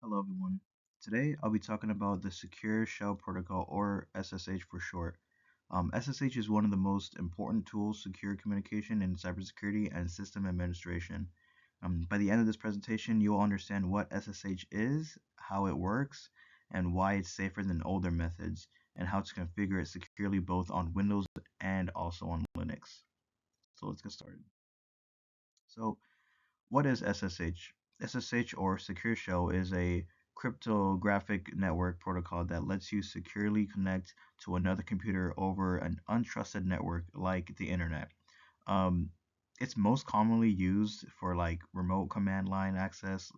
Hello, everyone. Today, I'll be talking about the Secure Shell Protocol, or SSH for short. SSH is one of the most important tools secure communication in cybersecurity and system administration. By the end of this presentation, you'll understand what SSH is, how it works, and why it's safer than older methods, and how to configure it securely both on Windows and also on Linux. So let's get started. So, what is SSH? SSH, or Secure Shell, is a cryptographic network protocol that lets you securely connect to another computer over an untrusted network like the internet. Um, it's most commonly used for like remote command line access,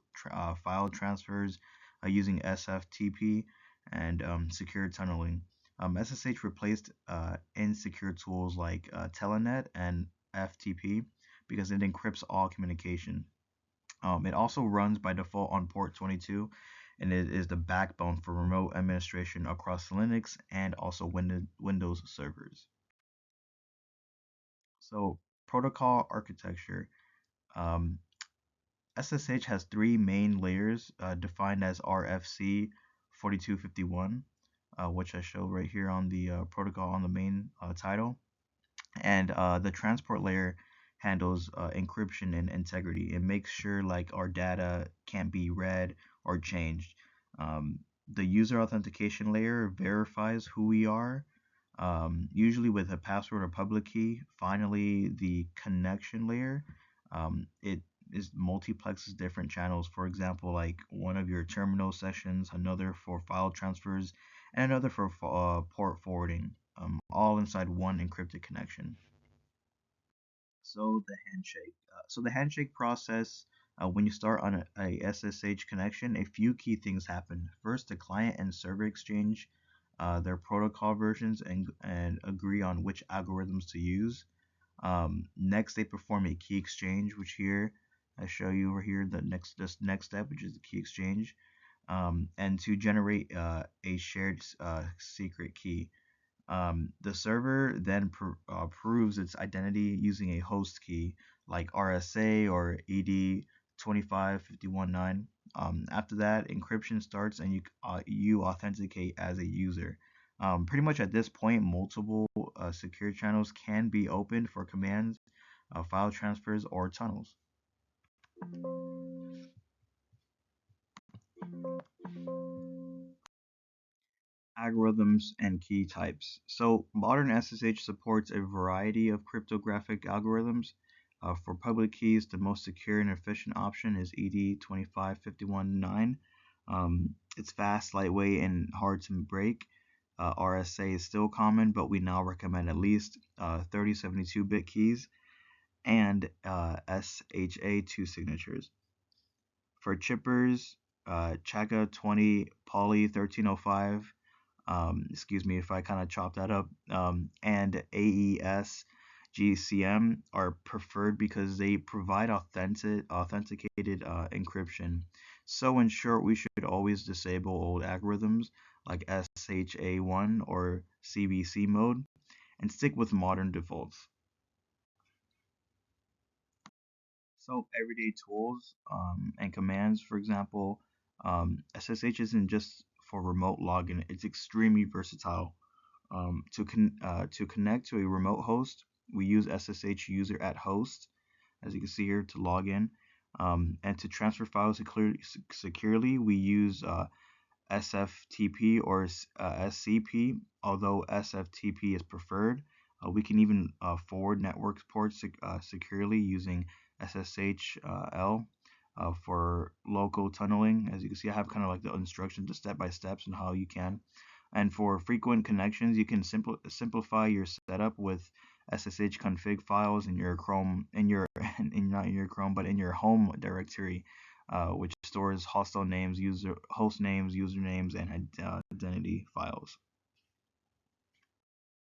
file transfers using SFTP, and secure tunneling. SSH replaced insecure tools like Telenet and FTP because it encrypts all communication. It also runs by default on port 22, and it is the backbone for remote administration across Linux and also Windows servers. So, protocol architecture. Um, SSH has three main layers defined as RFC 4251, which I show right here on the protocol on the main title. And the transport layer handles encryption and integrity. It makes sure like our data can't be read or changed. The user authentication layer verifies who we are, usually with a password or public key. Finally, the connection layer, it is multiplexes different channels. For example, like one of your terminal sessions, another for file transfers, and another for port forwarding, all inside one encrypted connection. So the handshake. So the handshake process, when you start on a SSH connection, a few key things happen. First, the client and server exchange their protocol versions and agree on which algorithms to use. Next, they perform a key exchange, which here I show you over here this next step, which is the key exchange, and to generate a shared secret key. The server then proves its identity using a host key like RSA or ED 25519. After that, encryption starts and you authenticate as a user. Pretty much at this point, multiple secure channels can be opened for commands, file transfers, or tunnels. Algorithms and key types. So modern SSH supports a variety of cryptographic algorithms. For public keys, the most secure and efficient option is ED 25519. It's fast, lightweight, and hard to break. RSA is still common, but we now recommend at least 3072-bit keys and SHA 2 signatures. For chippers, Chaka 20 Poly 1305, excuse me if I kind of chop that up, and AES GCM are preferred because they provide authenticated encryption. So in short, we should always disable old algorithms like SHA1 or CBC mode and stick with modern defaults. So everyday tools and commands, for example, SSH isn't just for remote login. It's extremely versatile. To connect to a remote host, we use SSH user at host, as you can see here, to log in. And to transfer files securely, we use SFTP or SCP. Although SFTP is preferred, we can even forward network ports securely using SSHL for local tunneling. As you can see, I have kind of like the instructions, the step by steps, and how you can. And for frequent connections, you can simplify your setup with SSH config files in your Chrome, not in your Chrome, but in your home directory, which stores hostile names, host names, usernames, and identity files.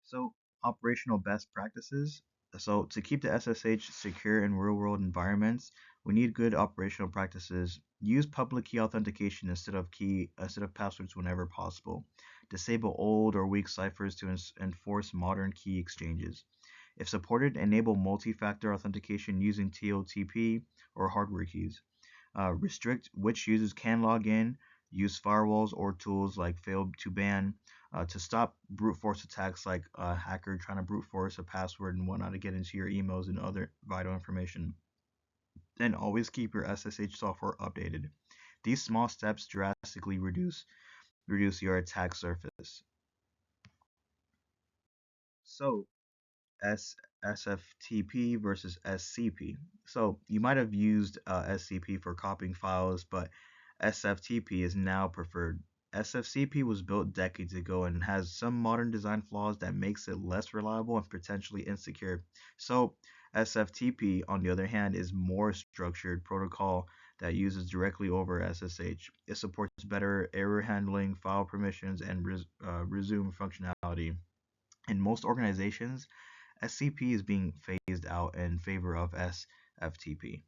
So, operational best practices. So, to keep the SSH secure in real-world environments, we need good operational practices. Use public key authentication instead of passwords whenever possible. Disable old or weak ciphers to enforce modern key exchanges. If supported, enable multi-factor authentication using TOTP or hardware keys. restrict which users can log in, use firewalls or tools like fail to ban to stop brute force attacks like a hacker trying to brute force a password and whatnot to get into your emails and other vital information. Then always keep your SSH software updated. These small steps drastically reduce your attack surface. So S SFTP versus SCP. So you might have used SCP for copying files, but SFTP is now preferred. SFCP was built decades ago and has some modern design flaws that makes it less reliable and potentially insecure. So SFTP, on the other hand, is more structured protocol that uses directly over SSH. It supports better error handling, file permissions, and resume functionality. In most organizations, SCP is being phased out in favor of SFTP.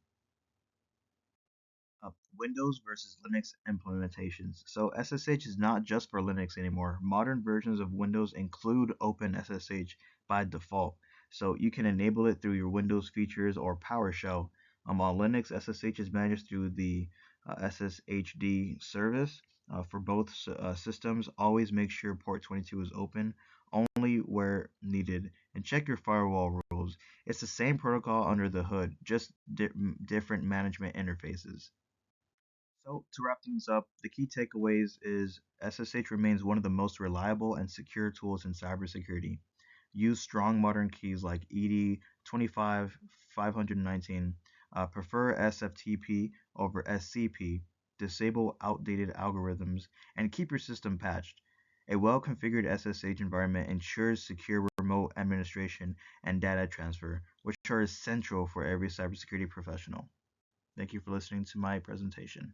Windows versus Linux implementations. So SSH is not just for Linux anymore. Modern versions of Windows include OpenSSH by default. So you can enable it through your Windows features or PowerShell. On Linux, SSH is managed through the SSHD service. For both systems, always make sure port 22 is open only where needed and check your firewall rules. It's the same protocol under the hood, just different management interfaces. So, to wrap things up, the key takeaways is SSH remains one of the most reliable and secure tools in cybersecurity. Use strong modern keys like ED 25 519. Prefer SFTP over SCP. Disable outdated algorithms and keep your system patched. A well configured SSH environment ensures secure remote administration and data transfer, which are essential for every cybersecurity professional. Thank you for listening to my presentation.